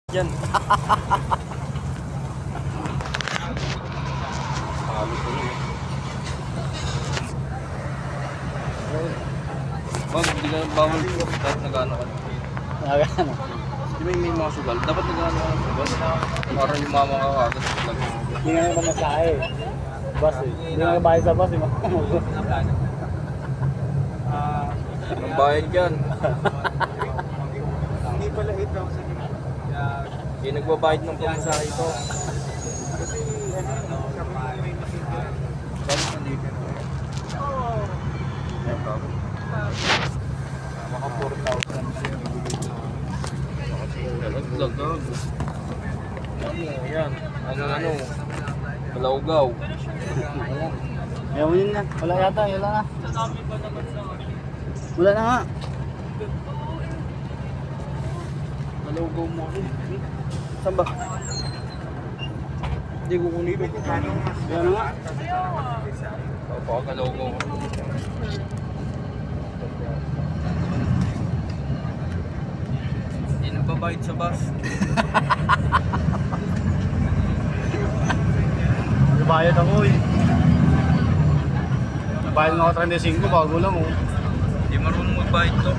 Yan. Halos ko yun. Bag, hindi ka bawal kahit nag-ano ka. Nagano? Di ba may mga sugal? Dapat nag-ano ka ng sugal. Para yung mama ka agad sa sugal. Hindi nga naman masahe. Bus eh. Hindi nga bayad sa bus eh. Anong bayad dyan? Hindi pala 8,000 yung Hindi nagbabayad ng pamasahe ito. kasi sabi mo may masita. Bakit nandito? Maka 4,000. Lagdag. Yan. Ano. Malaugaw. Ayaw yun na. Wala yata. Wala na. Wala na nga. Malaugaw mo ako. Saan ba? Hindi ko kunin ito. Wala na nga. Papakalaugaw ko. Hindi nagbabayad sa bus. Bayad ako eh. Nabayad na ako 35 bago lang oh. Hindi marunong magbayad to.